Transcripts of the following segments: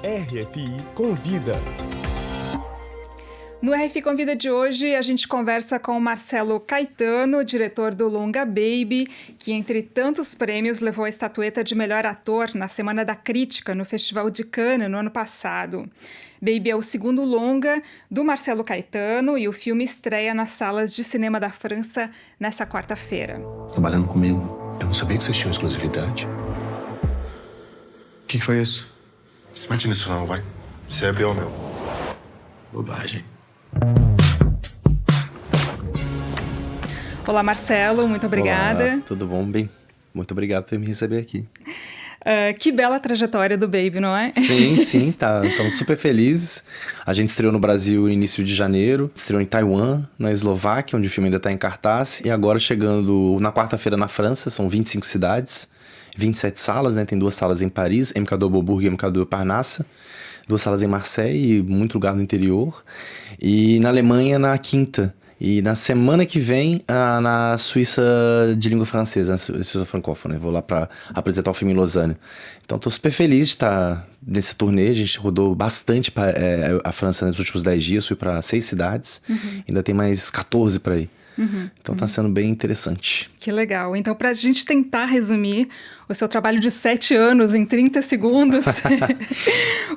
RFI Convida. No RFI Convida de hoje, a gente conversa com o Marcelo Caetano, diretor do longa Baby, que, entre tantos prêmios, levou a estatueta de melhor ator na Semana da Crítica, no Festival de Cannes, no ano passado. Baby é o segundo longa do Marcelo Caetano e o filme estreia nas salas de cinema da França nessa quarta-feira. Trabalhando comigo, eu não sabia que vocês tinham exclusividade. O que foi isso? Se mete nisso não, vai. Você é meu, meu. Bobagem. Olá, Marcelo, muito obrigada. Olá, tudo bom? Bem, muito obrigado por me receber aqui. Que bela trajetória do Baby, não é? Sim, tá. Estamos super felizes. A gente estreou no Brasil no início de janeiro, estreou em Taiwan, na Eslováquia, onde o filme ainda está em cartaz, e agora chegando na quarta-feira na França, são 25 cidades, 27 salas, né? Tem 2 salas em Paris, MK do Beaubourg e MK do Parnasse, 2 salas em Marseille e muito lugar no interior, e na Alemanha na quinta. E na semana que vem, na Suíça de língua francesa, na Suíça francófona. Eu vou lá para apresentar o filme em Lausanne. Então, estou super feliz de estar nesse turnê. A gente rodou bastante a França nos últimos 10 dias. Fui para 6 cidades. Ainda tem mais 14 para ir. Então, está sendo bem interessante. Que legal. Então, para a gente tentar resumir o seu trabalho de 7 anos em 30 segundos,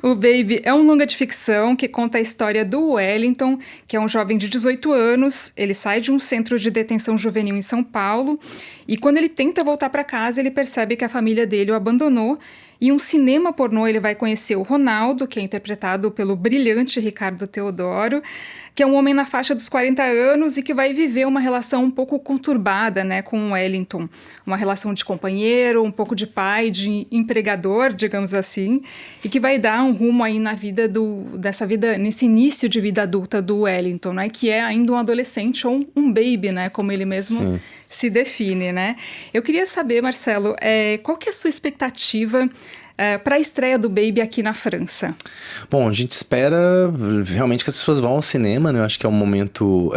o Baby é um longa de ficção que conta a história do Wellington, que é um jovem de 18 anos. Ele sai de um centro de detenção juvenil em São Paulo e quando ele tenta voltar para casa, ele percebe que a família dele o abandonou. E um cinema pornô ele vai conhecer o Ronaldo, que é interpretado pelo brilhante Ricardo Teodoro, que é um homem na faixa dos 40 anos e que vai viver uma relação um pouco conturbada, né, com o Wellington. Uma relação de companheiro, um pouco de pai, de empregador, digamos assim, e que vai dar um rumo aí na vida nesse início de vida adulta do Wellington, né, que é ainda um adolescente ou um baby, né, como ele mesmo se define, né? Eu queria saber, Marcelo, qual que é a sua expectativa para a estreia do Baby aqui na França? Bom, a gente espera realmente que as pessoas vão ao cinema, né? Eu acho que é um momento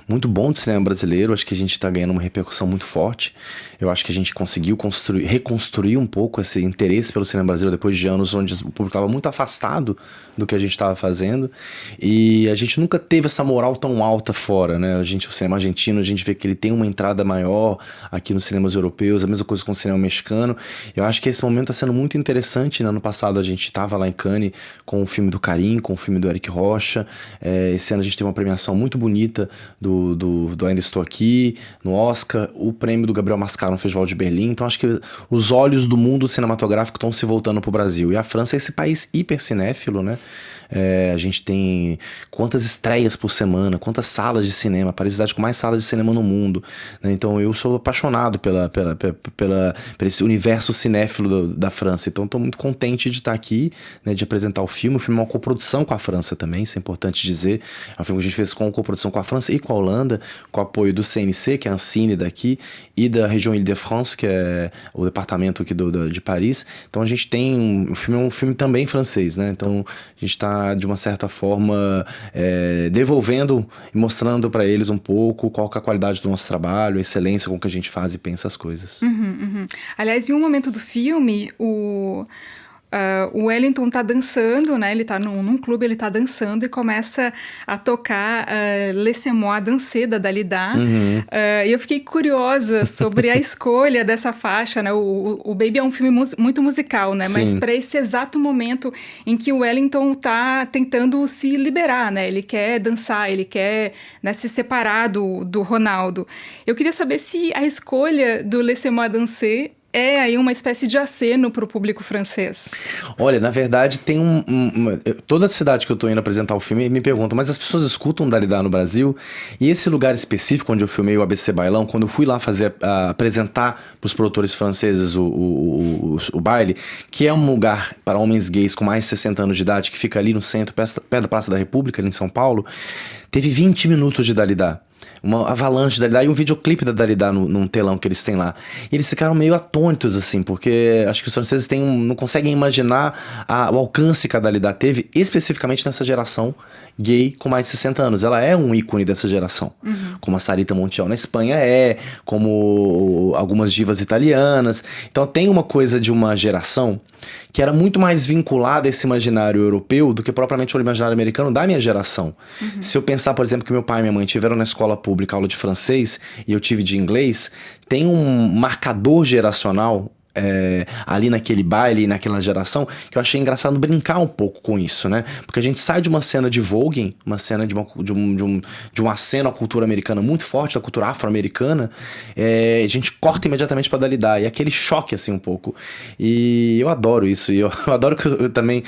muito bom do cinema brasileiro. Acho que a gente está ganhando uma repercussão muito forte. Eu acho que a gente conseguiu reconstruir um pouco esse interesse pelo cinema brasileiro depois de anos onde o público estava muito afastado do que a gente estava fazendo. E a gente nunca teve essa moral tão alta fora, né? O cinema argentino, a gente vê que ele tem uma entrada maior aqui nos cinemas europeus, a mesma coisa com o cinema mexicano. Eu acho que esse momento está sendo muito interessante. No ano passado a gente estava lá em Cannes com o filme do Karim, com o filme do Eric Rocha. Esse ano a gente teve uma premiação muito bonita do Ainda Estou Aqui, no Oscar, o prêmio do Gabriel Mascaro no Festival de Berlim. Então acho que os olhos do mundo cinematográfico estão se voltando para o Brasil. E a França é esse país hiper cinéfilo, né? A gente tem quantas estreias por semana, quantas salas de cinema, Paris é a cidade com mais salas de cinema no mundo, né? Então eu sou apaixonado por esse universo cinéfilo da França. Então estou muito contente de estar aqui, né, de apresentar o filme. O filme é uma coprodução com a França também, isso é importante dizer. É um filme que a gente fez com coprodução com a França e com a Holanda, com o apoio do CNC, que é a Ancine daqui, e da região Île-de-France, que é o departamento aqui de Paris. Então a gente tem o filme é um filme também francês, né? Então a gente está de uma certa forma devolvendo e mostrando para eles um pouco qual que é a qualidade do nosso trabalho, a excelência com que a gente faz e pensa as coisas. Aliás, em um momento do filme, o Wellington tá dançando, né? Ele tá num clube, ele tá dançando e começa a tocar Laissez-moi danser, da Dalida. E eu fiquei curiosa sobre a escolha dessa faixa, né? O Baby é um filme muito musical, né? Mas para esse exato momento em que o Wellington tá tentando se liberar, né? Ele quer dançar, ele quer, né, se separar do Ronaldo. Eu queria saber se a escolha do Laissez-moi danser é aí uma espécie de aceno para o público francês. Olha, na verdade tem toda cidade que eu tô indo apresentar o filme me perguntam, mas as pessoas escutam Dalida no Brasil? E esse lugar específico onde eu filmei o ABC Bailão, quando eu fui lá apresentar para os produtores franceses o baile, que é um lugar para homens gays com mais de 60 anos de idade, que fica ali no centro, perto da Praça da República, ali em São Paulo, teve 20 minutos de Dalida. uma avalanche da Dalida e um videoclipe da Dalida num telão que eles têm lá. E eles ficaram meio atônitos, assim, porque acho que os franceses não conseguem imaginar o alcance que a Dalida teve, especificamente nessa geração gay com mais de 60 anos. Ela é um ícone dessa geração, como a Sarita Montiel na Espanha como algumas divas italianas. Então tem uma coisa de uma geração que era muito mais vinculada a esse imaginário europeu do que propriamente o imaginário americano da minha geração. Se eu pensar, por exemplo, que meu pai e minha mãe tiveram na escola pública aula de francês e eu tive de inglês, tem um marcador geracional ali naquele baile, naquela geração, que eu achei engraçado brincar um pouco com isso, né? Porque a gente sai de uma cena de voguing, uma cena de um aceno à cultura americana muito forte, da cultura afro-americana, a gente corta imediatamente pra Dalida, e aquele choque, assim, um pouco. E eu adoro isso, e eu adoro que eu também,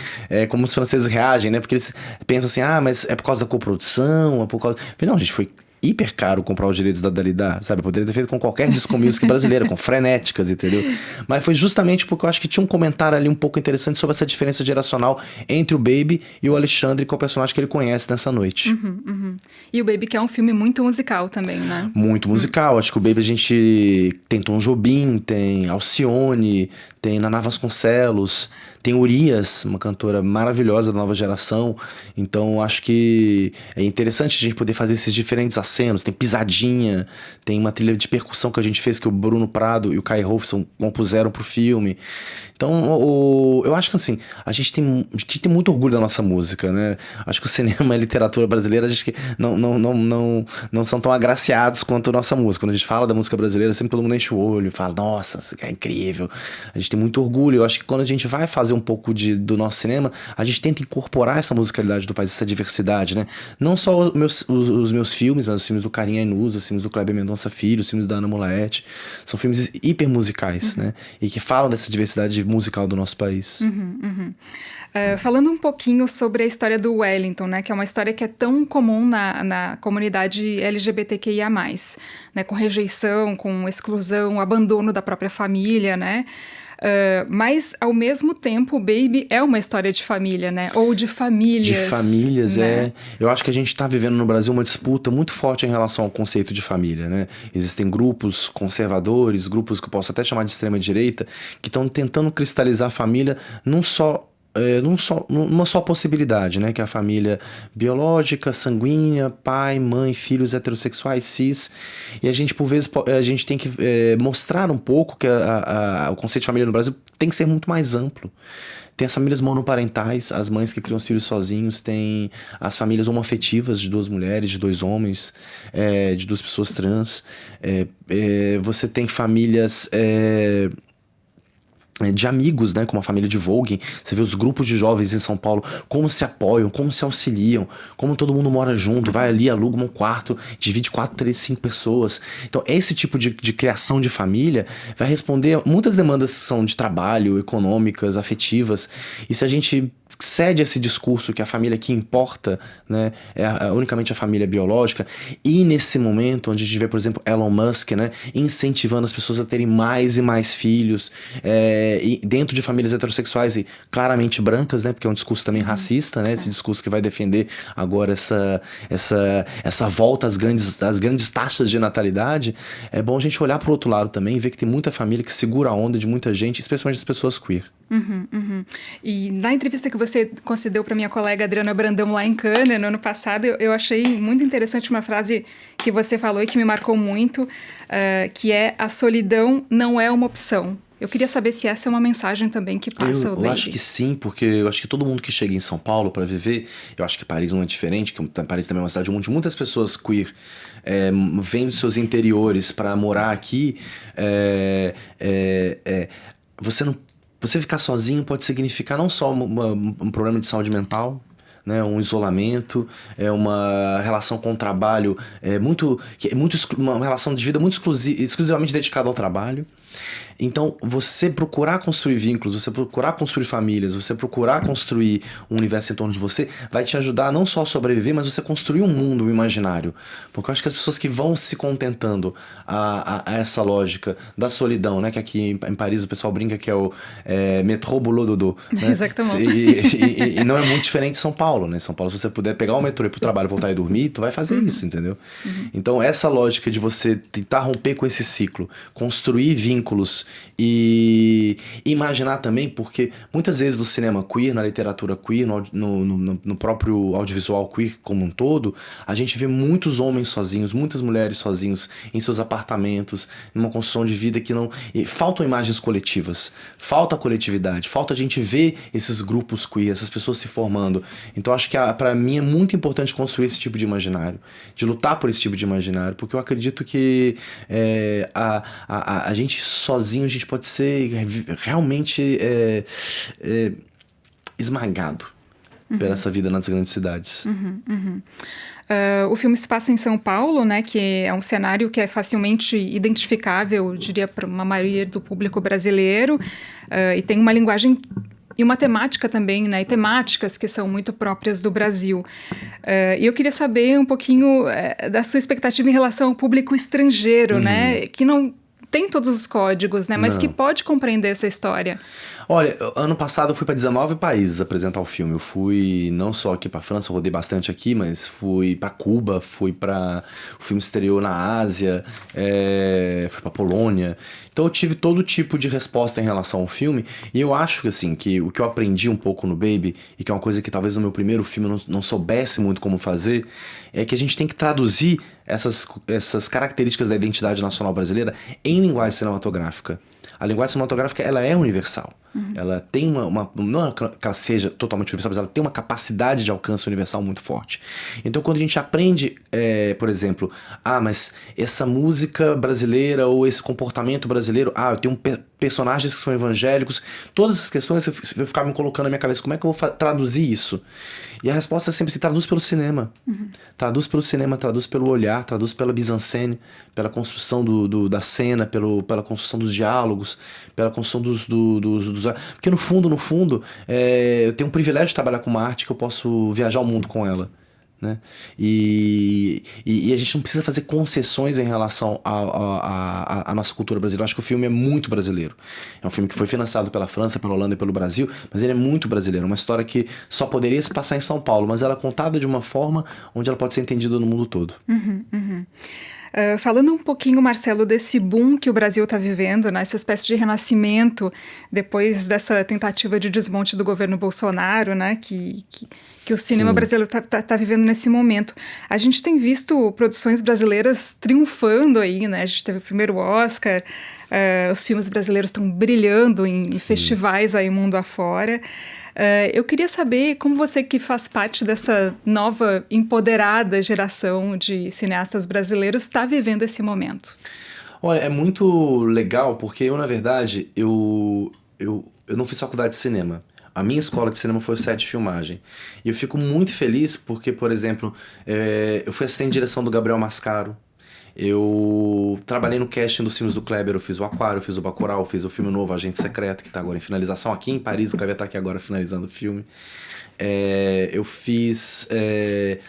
como os franceses reagem, né? Porque eles pensam assim, mas é por causa da coprodução, é por causa... Não, gente, foi hiper caro comprar os direitos da Dalida, sabe? Eu poderia ter feito com qualquer disco music brasileira, com frenéticas, entendeu? Mas foi justamente porque eu acho que tinha um comentário ali um pouco interessante sobre essa diferença geracional entre o Baby e o Alexandre, que é o personagem que ele conhece nessa noite. E o Baby, que é um filme muito musical também, né? Muito musical. Acho que o Baby a gente tem Tom Jobim, tem Alcione, tem Naná Vasconcelos, tem Urias, uma cantora maravilhosa da nova geração. Então acho que é interessante a gente poder fazer esses diferentes acenos. Tem Pisadinha, tem uma trilha de percussão que a gente fez que o Bruno Prado e o Kai Rolfson compuseram pro filme. Então, eu acho que assim, a gente tem muito orgulho da nossa música, né? Acho que o cinema e a literatura brasileira, a gente não são tão agraciados quanto a nossa música. Quando a gente fala da música brasileira, sempre todo mundo enche o olho, fala, nossa, isso é incrível. A gente tem muito orgulho. Eu acho que quando a gente vai fazer um pouco do nosso cinema, a gente tenta incorporar essa musicalidade do país, essa diversidade, né? Não só os meus filmes, mas os filmes do Carinha Inus, os filmes do Kleber Mendonça Filho, os filmes da Ana Molaete. São filmes hiper musicais, né? E que falam dessa diversidade musical do nosso país. Falando um pouquinho sobre a história do Wellington, né, que é uma história que é tão comum na comunidade LGBTQIA+, né, com rejeição, com exclusão, abandono da própria família, né? Mas, ao mesmo tempo, o Baby é uma história de família, né? Ou de famílias. De famílias, né? Eu acho que a gente está vivendo no Brasil uma disputa muito forte em relação ao conceito de família, né? Existem grupos conservadores, grupos que eu posso até chamar de extrema-direita, que estão tentando cristalizar a família numa só possibilidade, né? Que é a família biológica, sanguínea, pai, mãe, filhos heterossexuais, cis. E a gente, por vezes, a gente tem que mostrar um pouco que o conceito de família no Brasil tem que ser muito mais amplo. Tem as famílias monoparentais, as mães que criam os filhos sozinhos, tem as famílias homoafetivas de 2 mulheres, de 2 homens, de 2 pessoas trans. Você tem famílias... de amigos, né, como a família de Vogue. Você vê os grupos de jovens em São Paulo, como se apoiam, como se auxiliam, como todo mundo mora junto, vai ali, aluga um quarto, divide 4, 3, 5 pessoas. Então, esse tipo de criação de família vai responder muitas demandas que são de trabalho, econômicas, afetivas. E se a gente cede esse discurso que a família que importa, né, é unicamente a família biológica, e nesse momento onde a gente vê, por exemplo, Elon Musk, né, incentivando as pessoas a terem mais e mais filhos, e dentro de famílias heterossexuais e claramente brancas, né, porque é um discurso também racista, né, esse discurso que vai defender agora essa volta às grandes taxas de natalidade. É bom a gente olhar pro outro lado também e ver que tem muita família que segura a onda de muita gente, especialmente as pessoas queer. E na entrevista que você concedeu para minha colega Adriana Brandão lá em Cannes, no ano passado, eu achei muito interessante uma frase que você falou e que me marcou muito, que é: a solidão não é uma opção. Eu queria saber se essa é uma mensagem também que passa o Baby. Eu acho que sim, porque eu acho que todo mundo que chega em São Paulo para viver, eu acho que Paris não é diferente, que Paris também é uma cidade onde muitas pessoas queer vêm dos seus interiores para morar aqui. Você ficar sozinho pode significar não só um problema de saúde mental, né, um isolamento, uma relação com o trabalho uma relação de vida muito exclusivamente dedicada ao trabalho. Então, você procurar construir vínculos, você procurar construir famílias, você procurar construir um universo em torno de você, vai te ajudar não só a sobreviver, mas você construir um mundo, um imaginário. Porque eu acho que as pessoas que vão se contentando a essa lógica da solidão, né? Que aqui em Paris o pessoal brinca que é o metrô boulot dodo. Né? Exatamente. E não é muito diferente de São Paulo, né? São Paulo, se você puder pegar o metrô e ir pro trabalho, voltar e dormir, tu vai fazer isso, entendeu? Então, essa lógica de você tentar romper com esse ciclo, construir vínculos e imaginar também, porque muitas vezes no cinema queer, na literatura queer, no próprio audiovisual queer como um todo, a gente vê muitos homens sozinhos, muitas mulheres sozinhos em seus apartamentos, numa construção de vida que não... Faltam imagens coletivas, falta coletividade, falta a gente ver esses grupos queer, essas pessoas se formando. Então acho que pra mim é muito importante construir esse tipo de imaginário, de lutar por esse tipo de imaginário, porque eu acredito que a gente sozinho, a gente pode ser realmente esmagado por essa vida nas grandes cidades. O filme se passa em São Paulo, né, que é um cenário que é facilmente identificável, eu diria, para uma maioria do público brasileiro, e tem uma linguagem e uma temática também, né, e temáticas que são muito próprias do Brasil. E eu queria saber um pouquinho da sua expectativa em relação ao público estrangeiro, né, que não tem todos os códigos, né, mas Não. que pode compreender essa história. Olha, ano passado eu fui para 19 países apresentar o filme. Eu fui não só aqui para França, eu rodei bastante aqui, mas fui para Cuba, fui para o filme estreou na Ásia, fui para Polônia. Então eu tive todo tipo de resposta em relação ao filme. E eu acho assim, que o que eu aprendi um pouco no Baby, e que é uma coisa que talvez no meu primeiro filme eu não soubesse muito como fazer, é que a gente tem que traduzir essas características da identidade nacional brasileira em linguagem cinematográfica. A linguagem cinematográfica, ela é universal. Ela tem não é que ela seja totalmente universal, mas ela tem uma capacidade de alcance universal muito forte. Então, quando a gente aprende, por exemplo, mas essa música brasileira ou esse comportamento brasileiro, eu tenho personagens que são evangélicos, todas essas questões eu ficava me colocando na minha cabeça, como é que eu vou traduzir isso? E a resposta é sempre se traduz pelo cinema. Traduz pelo cinema, traduz pelo olhar, traduz pela mise-en-scène, pela construção da cena, pela construção dos diálogos, pela construção dos... Porque no fundo, eu tenho um privilégio de trabalhar com uma arte que eu posso viajar o mundo com ela. Né? E a gente não precisa fazer concessões em relação à nossa cultura brasileira. Eu acho que o filme é muito brasileiro. É um filme que foi financiado pela França, pela Holanda e pelo Brasil, mas ele é muito brasileiro. É uma história que só poderia se passar em São Paulo, mas ela é contada de uma forma onde ela pode ser entendida no mundo todo. Falando um pouquinho, Marcelo, desse boom que o Brasil está vivendo, né, essa espécie de renascimento depois dessa tentativa de desmonte do governo Bolsonaro, né, que o cinema brasileiro tá vivendo nesse momento. A gente tem visto produções brasileiras triunfando aí, né? A gente teve o primeiro Oscar, os filmes brasileiros estão brilhando em festivais aí mundo afora. Eu queria saber como você, que faz parte dessa nova empoderada geração de cineastas brasileiros, está vivendo esse momento. Olha, é muito legal porque eu, na verdade, eu não fiz faculdade de cinema. A minha escola de cinema foi o set de filmagem. E eu fico muito feliz porque, por exemplo, eu fui assistente de direção do Gabriel Mascaro. Eu trabalhei no casting dos filmes do Kleber, eu fiz o Aquário, eu fiz o Bacurau, eu fiz o filme novo, Agente Secreto, que está agora em finalização aqui em Paris, o Kleber está aqui agora finalizando o filme. Eu fiz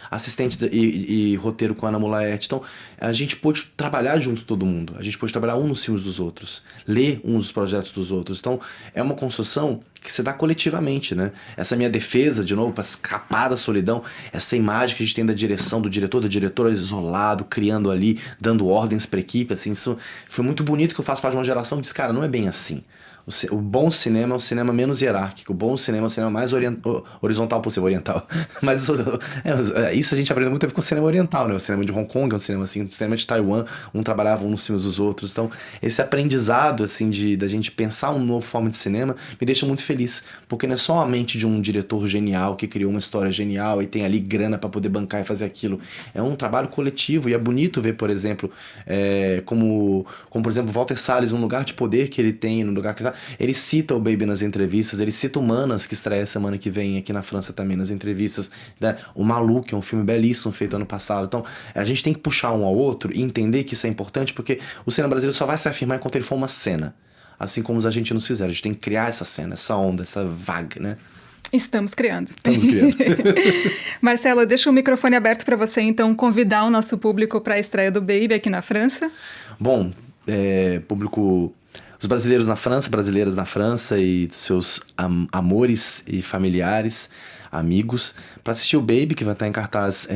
assistente e roteiro com a Ana Mulaerte. Então, a gente pôde trabalhar junto todo mundo. A gente pôde trabalhar nos filmes dos outros, ler uns dos projetos dos outros. Então, é uma construção que se dá coletivamente, né? Essa minha defesa, de novo, para escapar da solidão, essa imagem que a gente tem da direção, do diretor, da diretora isolado, criando ali, dando ordens para a equipe, assim, isso foi muito bonito, que eu faço parte de uma geração que diz, cara, não é bem assim. O bom cinema é um cinema menos hierárquico. O bom cinema é um cinema mais horizontal possível, oriental. Mas isso a gente aprendeu muito tempo com o cinema oriental, né? O cinema de Hong Kong é um cinema assim, o cinema de Taiwan, trabalhava nos filmes dos outros. Então, esse aprendizado, assim, da gente pensar uma nova forma de cinema, me deixa muito feliz. Porque não é só a mente de um diretor genial que criou uma história genial e tem ali grana para poder bancar e fazer aquilo. É um trabalho coletivo e é bonito ver, por exemplo, como por exemplo, Walter Salles, um lugar de poder que ele tem, no lugar que ele tá, ele cita o Baby nas entrevistas, ele cita Humanas, que estreia semana que vem aqui na França também nas entrevistas, né? O Malu, que é um filme belíssimo feito ano passado. Então, a gente tem que puxar um ao outro e entender que isso é importante, porque o cinema brasileiro só vai se afirmar enquanto ele for uma cena. Assim como os argentinos fizeram. A gente tem que criar essa cena, essa onda, essa vaga, né? Estamos criando. Estamos criando. Marcela, deixa o microfone aberto para você, então, convidar o nosso público para a estreia do Baby aqui na França. Bom, público... Os brasileiros na França, brasileiras na França e seus amores e familiares, amigos, para assistir o Baby, que vai estar em cartaz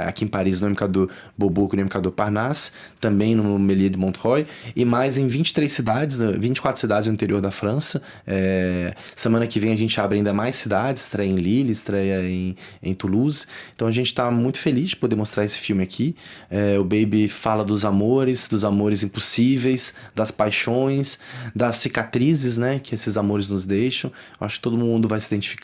aqui em Paris, no MK2 Beaubourg e no MK2 Parnasse, também no Méliès de Montreuil, e mais em 24 cidades no interior da França. Semana que vem a gente abre ainda mais cidades, estreia em Lille, estreia em Toulouse. Então a gente está muito feliz de poder mostrar esse filme aqui. O Baby fala dos amores impossíveis, das paixões, das cicatrizes, né, que esses amores nos deixam. Acho que todo mundo vai se identificar.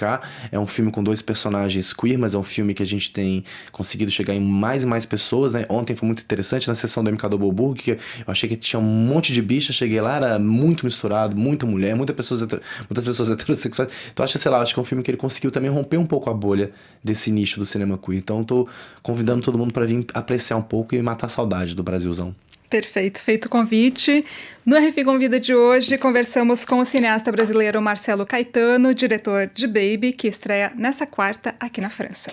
É um filme com 2 personagens queer, mas é um filme que a gente tem conseguido chegar em mais e mais pessoas, né? Ontem foi muito interessante na sessão do MK2 Beaubourg, que eu achei que tinha um monte de bicha, cheguei lá, era muito misturado, muita mulher, muitas pessoas heterossexuais. Então acho que é um filme que ele conseguiu também romper um pouco a bolha desse nicho do cinema queer. Então tô convidando todo mundo para vir apreciar um pouco e matar a saudade do Brasilzão. Perfeito, feito o convite. No RF Convida de hoje, conversamos com o cineasta brasileiro Marcelo Caetano, diretor de Baby, que estreia nessa quarta aqui na França.